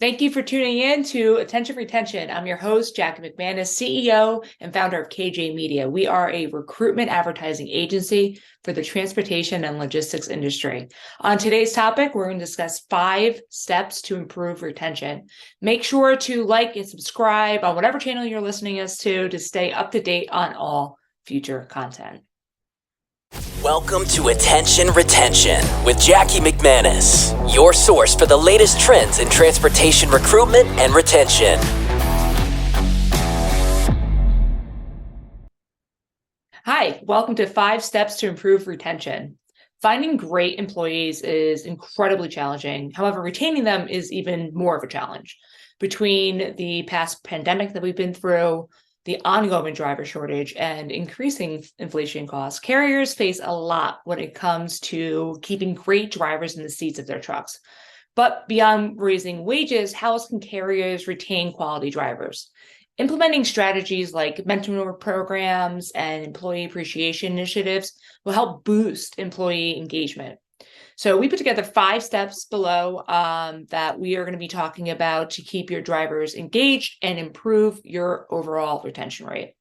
Thank you for tuning in to Attention Retention. I'm your host, Jackie McManus, CEO and founder of KJ Media. We are a recruitment advertising agency for the transportation and logistics industry. On today's topic, we're going to discuss 5 steps to improve retention. Make sure to like and subscribe on whatever channel you're listening us to stay up to date on all future content. Welcome to Attention Retention with Jackie McManus, your source for the latest trends in transportation recruitment and retention. Hi, welcome to 5 steps to improve retention. Finding great employees is incredibly challenging. However, retaining them is even more of a challenge. Between the past pandemic that we've been through, the ongoing driver shortage, and increasing inflation costs, carriers face a lot when it comes to keeping great drivers in the seats of their trucks. But beyond raising wages, how else can carriers retain quality drivers? Implementing strategies like mentor programs and employee appreciation initiatives will help boost employee engagement. So we put together 5 steps below that we are going to be talking about to keep your drivers engaged and improve your overall retention rate.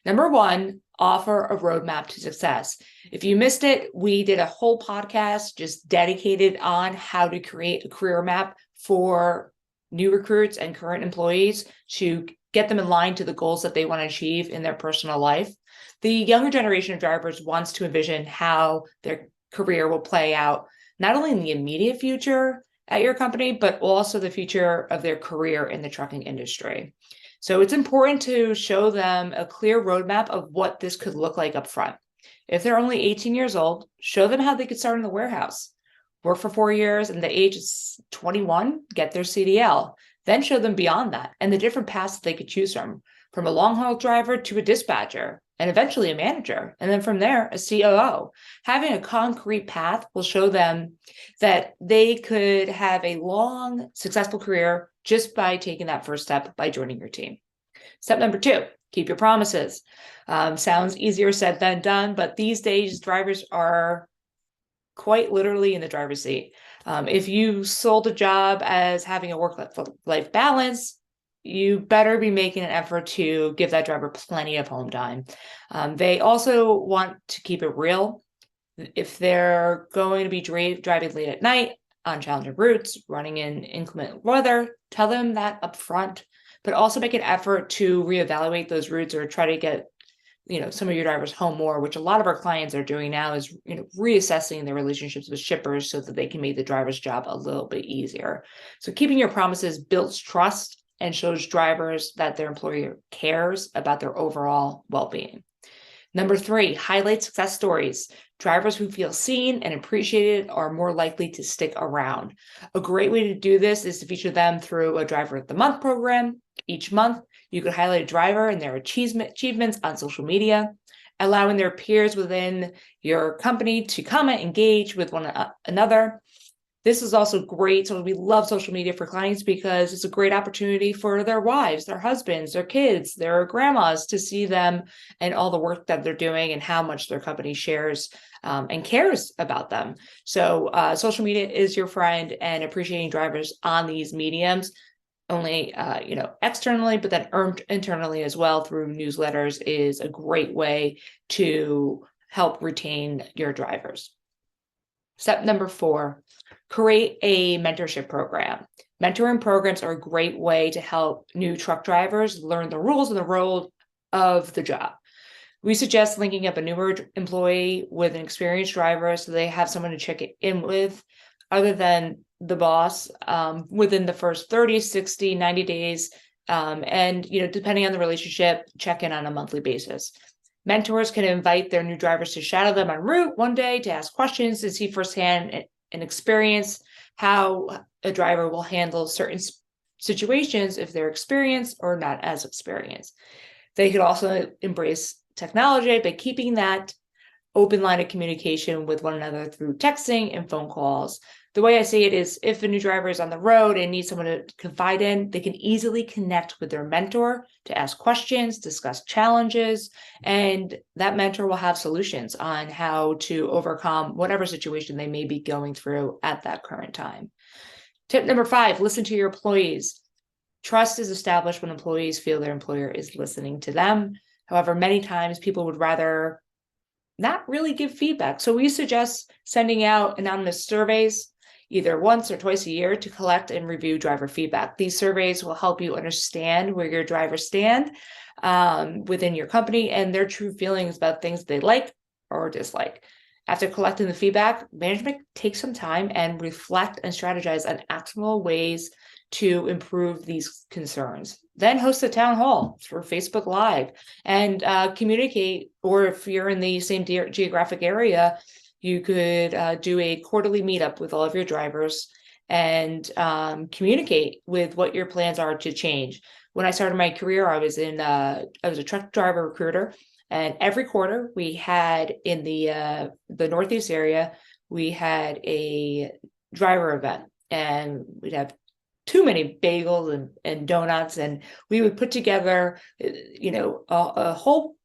Number 1, offer a roadmap to success. If you missed it, we did a whole podcast just dedicated on how to create a career map for new recruits and current employees to get them in line to the goals that they want to achieve in their personal life. The younger generation of drivers wants to envision how their career will play out, not only in the immediate future at your company, but also the future of their career in the trucking industry. So it's important to show them a clear roadmap of what this could look like up front. If they're only 18 years old, show them how they could start in the warehouse, work for 4 years, and the age is 21, get their CDL. Then show them beyond that and the different paths that they could choose from a long-haul driver to a dispatcher, and eventually a manager, and then from there, a COO. Having a concrete path will show them that they could have a long, successful career just by taking that first step by joining your team. Step number 2, keep your promises. Sounds easier said than done, but these days, drivers are quite literally in the driver's seat. If you sold a job as having a work-life balance, you better be making an effort to give that driver plenty of home time. They also want to keep it real. If they're going to be driving late at night on challenging routes, running in inclement weather, tell them that up front, but also make an effort to reevaluate those routes or try to get some of your drivers home more, which a lot of our clients are doing now is reassessing their relationships with shippers so that they can make the driver's job a little bit easier. So keeping your promises builds trust and shows drivers that their employer cares about their overall well-being. Number 3, highlight success stories. Drivers who feel seen and appreciated are more likely to stick around. A great way to do this is to feature them through a Driver of the Month program. Each month, you could highlight a driver and their achievements on social media, allowing their peers within your company to comment, engage with one another. This is also great. So we love social media for clients because it's a great opportunity for their wives, their husbands, their kids, their grandmas to see them and all the work that they're doing and how much their company shares and cares about them. So social media is your friend, and appreciating drivers on these mediums only externally, but then internally as well through newsletters is a great way to help retain your drivers. Step number 4, create a mentorship program. Mentoring programs are a great way to help new truck drivers learn the rules and the role of the job. We suggest linking up a newer employee with an experienced driver so they have someone to check it in with other than the boss within the first 30, 60, 90 days. And depending on the relationship, check in on a monthly basis. Mentors can invite their new drivers to shadow them en route one day to ask questions and see firsthand and experience how a driver will handle certain situations if they're experienced or not as experienced. They could also embrace technology by keeping that open line of communication with one another through texting and phone calls. The way I see it is if a new driver is on the road and needs someone to confide in, they can easily connect with their mentor to ask questions, discuss challenges, and that mentor will have solutions on how to overcome whatever situation they may be going through at that current time. Tip number 5, listen to your employees. Trust is established when employees feel their employer is listening to them. However, many times people would rather not really give feedback. So we suggest sending out anonymous surveys either once or twice a year to collect and review driver feedback. These surveys will help you understand where your drivers stand within your company and their true feelings about things they like or dislike. After collecting the feedback, management takes some time and reflect and strategize on actionable ways to improve these concerns. Then host a town hall for Facebook Live and communicate, or if you're in the same geographic area, you could do a quarterly meetup with all of your drivers and communicate with what your plans are to change. When I started my career, I was a truck driver recruiter, and every quarter we had in the Northeast area, we had a driver event, and we'd have too many bagels and donuts, and we would put together, a whole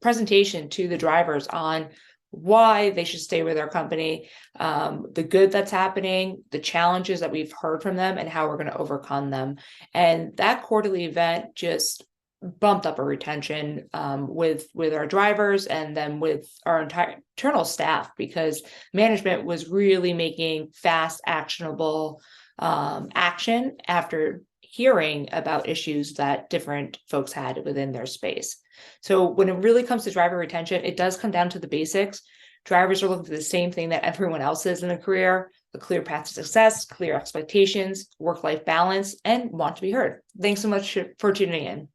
presentation to the drivers on why they should stay with our company, the good that's happening, the challenges that we've heard from them, and how we're going to overcome them. And that quarterly event just bumped up our retention with our drivers and then with our entire internal staff, because management was really making fast, actionable action after hearing about issues that different folks had within their space. So when it really comes to driver retention, it does come down to the basics. Drivers are looking for the same thing that everyone else is in a career: a clear path to success, clear expectations, work-life balance, and want to be heard. Thanks so much for tuning in.